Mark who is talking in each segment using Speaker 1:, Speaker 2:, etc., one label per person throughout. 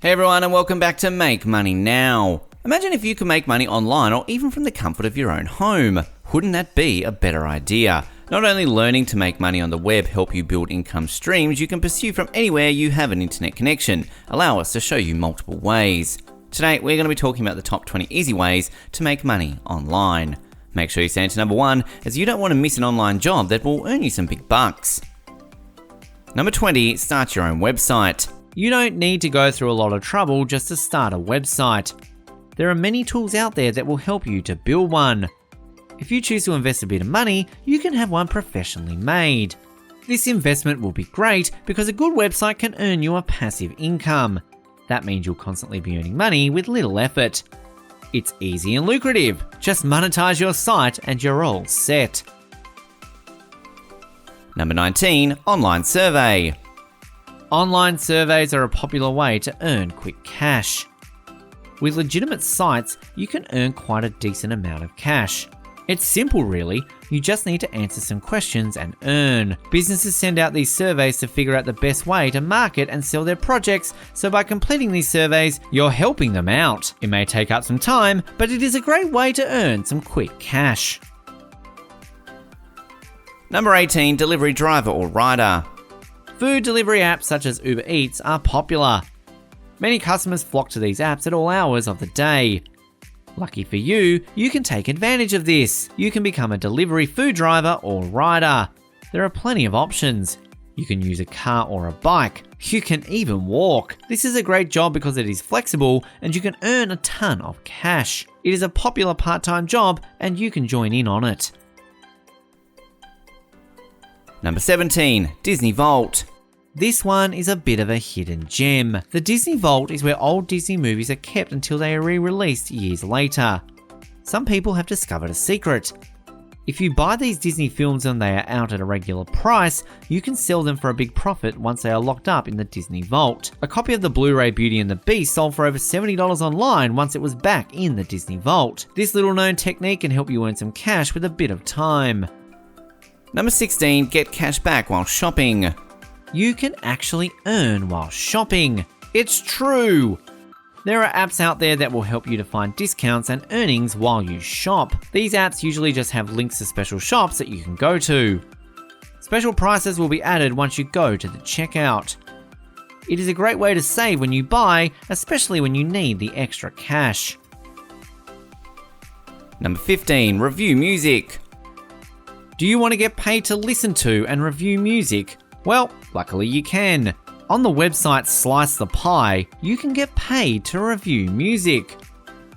Speaker 1: Hey everyone, and welcome back to Make Money Now. Imagine if you could make money online or even from the comfort of your own home. Wouldn't that be a better idea? Not only learning to make money on the web help you build income streams you can pursue from anywhere you have an internet connection. Allow us to show you multiple ways. Today we're going to be talking about the top 20 easy ways to make money online. Make sure you stay to number 1, as you don't want to miss an online job that will earn you some big bucks. Number 20, start your own website. You don't need to go through a lot of trouble just to start a website. There are many tools out there that will help you to build one. If you choose to invest a bit of money, you can have one professionally made. This investment will be great because a good website can earn you a passive income. That means you'll constantly be earning money with little effort. It's easy and lucrative. Just monetize your site and you're all set. Number 19, online survey. Online surveys are a popular way to earn quick cash. With legitimate sites, you can earn quite a decent amount of cash. It's simple really, you just need to answer some questions and earn. Businesses send out these surveys to figure out the best way to market and sell their projects, so by completing these surveys, you're helping them out. It may take up some time, but it is a great way to earn some quick cash. Number 18, delivery driver or rider. Food delivery apps such as Uber Eats are popular. Many customers flock to these apps at all hours of the day. Lucky for you, you can take advantage of this. You can become a delivery food driver or rider. There are plenty of options. You can use a car or a bike. You can even walk. This is a great job because it is flexible and you can earn a ton of cash. It is a popular part-time job and you can join in on it. Number 17, Disney Vault. This one is a bit of a hidden gem. The Disney Vault is where old Disney movies are kept until they are re-released years later. Some people have discovered a secret. If you buy these Disney films and they are out at a regular price, you can sell them for a big profit once they are locked up in the Disney Vault. A copy of the Blu-ray Beauty and the Beast sold for over $70 online once it was back in the Disney Vault. This little known technique can help you earn some cash with a bit of time. Number 16, get cash back while shopping. You can actually earn while shopping. It's true! There are apps out there that will help you to find discounts and earnings while you shop. These apps usually just have links to special shops that you can go to. Special prices will be added once you go to the checkout. It is a great way to save when you buy, especially when you need the extra cash. Number 15, review music. Do you want to get paid to listen to and review music? Well, luckily you can. On the website Slice the Pie, you can get paid to review music.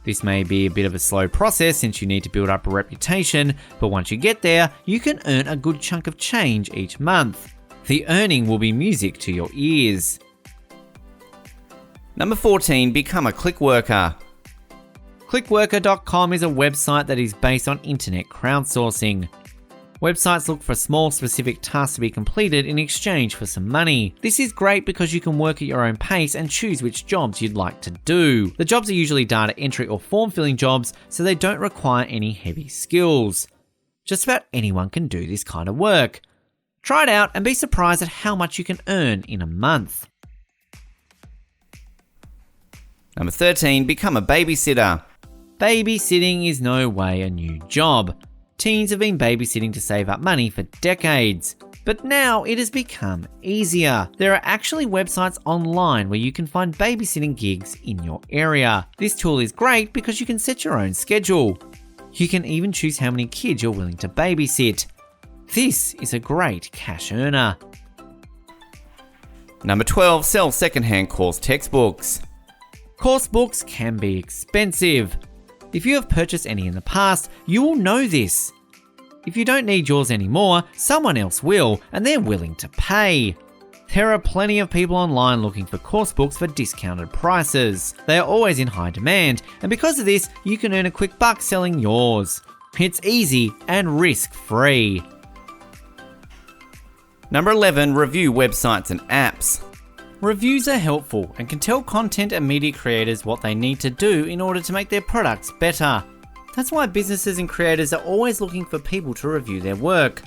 Speaker 1: This may be a bit of a slow process since you need to build up a reputation, but once you get there, you can earn a good chunk of change each month. The earning will be music to your ears. Number 14, become a CLICKWORKER. ClickWorker.com is a website that is based on internet crowdsourcing. Websites look for small specific tasks to be completed in exchange for some money. This is great because you can work at your own pace and choose which jobs you'd like to do. The jobs are usually data entry or form filling jobs, so they don't require any heavy skills. Just about anyone can do this kind of work. Try it out and be surprised at how much you can earn in a month. Number 13, become a babysitter. Babysitting is no way a new job. Teens have been babysitting to save up money for decades, but now it has become easier. There are actually websites online where you can find babysitting gigs in your area. This tool is great because you can set your own schedule. You can even choose how many kids you're willing to babysit. This is a great cash earner. Number 12, sell secondhand course textbooks. Course books can be expensive. If you have purchased any in the past, you will know this. If you don't need yours anymore, someone else will, and they're willing to pay. There are plenty of people online looking for course books for discounted prices. They are always in high demand, and because of this, you can earn a quick buck selling yours. It's easy and risk-free. Number 11, review websites and apps. Reviews are helpful and can tell content and media creators what they need to do in order to make their products better. That's why businesses and creators are always looking for people to review their work.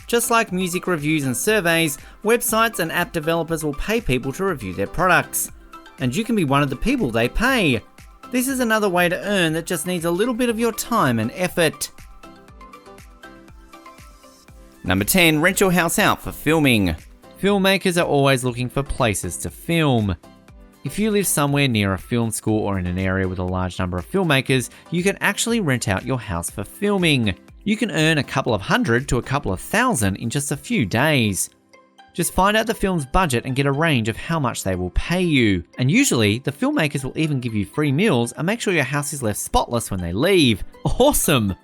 Speaker 1: Just like music reviews and surveys, websites and app developers will pay people to review their products. and you can be one of the people they pay. This is another way to earn that just needs a little bit of your time and effort. Number 10, rent your house out for filming. Filmmakers are always looking for places to film. If you live somewhere near a film school or in an area with a large number of filmmakers, you can actually rent out your house for filming. You can earn a couple of hundred to a couple of thousand in just a few days. Just find out the film's budget and get a range of how much they will pay you. And usually, the filmmakers will even give you free meals and make sure your house is left spotless when they leave. Awesome!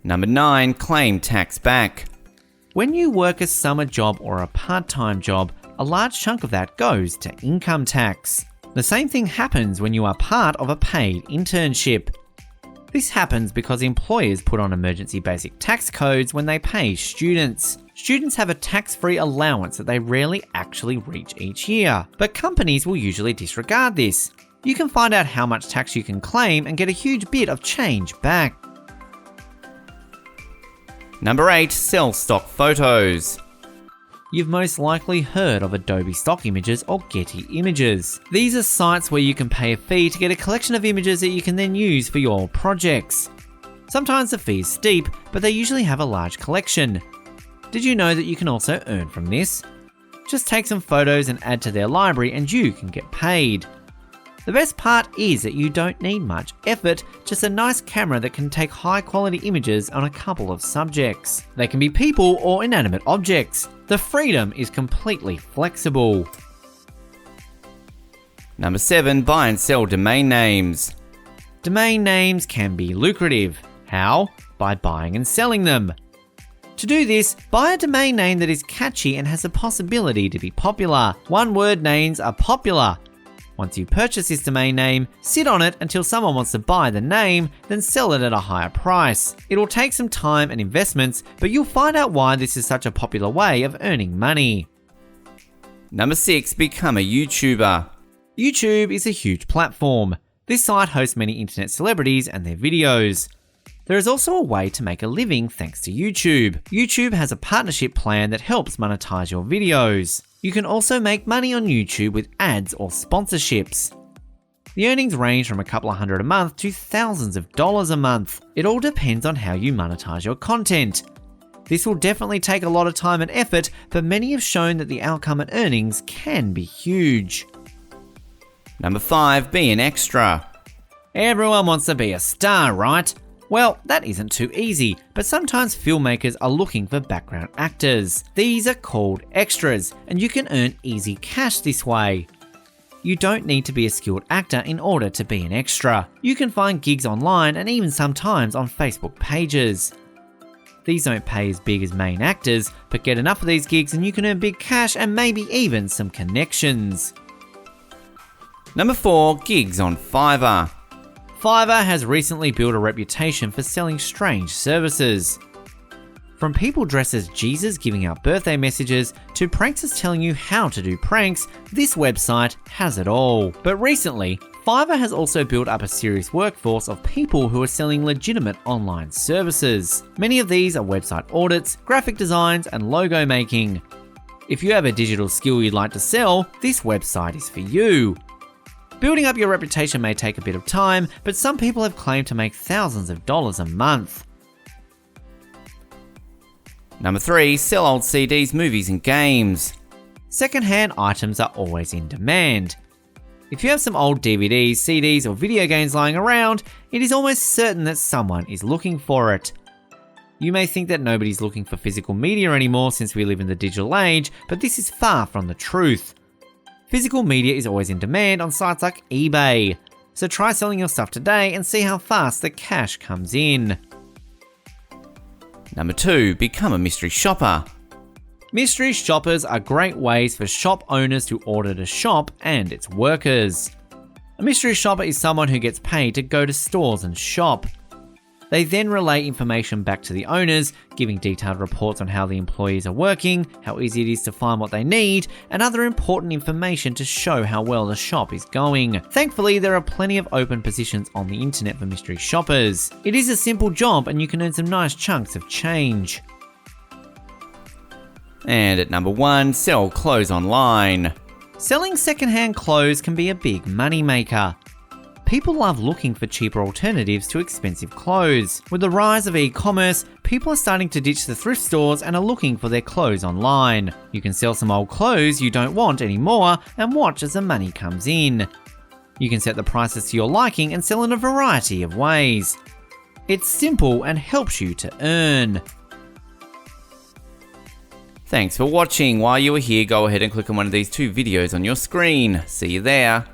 Speaker 1: Number 9, claim tax back. When you work a summer job or a part-time job, a large chunk of that goes to income tax. The same thing happens when you are part of a paid internship. This happens because employers put on emergency basic tax codes when they pay students. Students have a tax-free allowance that they rarely actually reach each year, but companies will usually disregard this. You can find out how much tax you can claim and get a huge bit of change back. Number 8, sell stock photos. You've most likely heard of Adobe Stock Images or Getty Images. These are sites where you can pay a fee to get a collection of images that you can then use for your projects. Sometimes the fee is steep, but they usually have a large collection. Did you know that you can also earn from this? Just take some photos and add to their library and you can get paid. The best part is that you don't need much effort, just a nice camera that can take high quality images on a couple of subjects. They can be people or inanimate objects. The freedom is completely flexible. Number 7, buy and sell domain names. Domain names can be lucrative. How? By buying and selling them. To do this, buy a domain name that is catchy and has the possibility to be popular. One-word names are popular. Once you purchase this domain name, sit on it until someone wants to buy the name, then sell it at a higher price. It will take some time and investments, but you'll find out why this is such a popular way of earning money. Number 6, become a YouTuber. YouTube is a huge platform. This site hosts many internet celebrities and their videos. There is also a way to make a living thanks to YouTube. YouTube has a partnership plan that helps monetize your videos. You can also make money on YouTube with ads or sponsorships. The earnings range from a couple of hundred a month to thousands of dollars a month. It all depends on how you monetize your content. This will definitely take a lot of time and effort, but many have shown that the outcome and earnings can be huge. Number 5, be an extra. Everyone wants to be a star, right? Well, that isn't too easy, but sometimes filmmakers are looking for background actors. These are called extras, and you can earn easy cash this way. You don't need to be a skilled actor in order to be an extra. You can find gigs online and even sometimes on Facebook pages. These don't pay as big as main actors, but get enough of these gigs and you can earn big cash and maybe even some connections. Number 4, gigs on FIVERR. FIVERR has recently built a reputation for selling strange services. From people dressed as Jesus giving out birthday messages to pranksters telling you how to do pranks, this website has it all. But recently, FIVERR has also built up a serious workforce of people who are selling legitimate online services. Many of these are website audits, graphic designs, and logo making. If you have a digital skill you'd like to sell, this website is for you. Building up your reputation may take a bit of time, but some people have claimed to make thousands of dollars a month. Number 3, sell old CDs, movies, and games. Secondhand items are always in demand. If you have some old DVDs, CDs, or video games lying around, it is almost certain that someone is looking for it. You may think that nobody's looking for physical media anymore since we live in the digital age, but this is far from the truth. Physical media is always in demand on sites like eBay, so try selling your stuff today and see how fast the cash comes in. Number 2, become a mystery shopper. Mystery shoppers are great ways for shop owners to audit a shop and its workers. A mystery shopper is someone who gets paid to go to stores and shop. They then relay information back to the owners, giving detailed reports on how the employees are working, how easy it is to find what they need, and other important information to show how well the shop is going. Thankfully, there are plenty of open positions on the internet for mystery shoppers. It is a simple job and you can earn some nice chunks of change. And at number 1, sell clothes online. Selling secondhand clothes can be a big moneymaker. People love looking for cheaper alternatives to expensive clothes. With the rise of e-commerce, people are starting to ditch the thrift stores and are looking for their clothes online. You can sell some old clothes you don't want anymore and watch as the money comes in. You can set the prices to your liking and sell in a variety of ways. It's simple and helps you to earn. Thanks for watching. While you are here, go ahead and click on one of these 2 videos on your screen. See you there.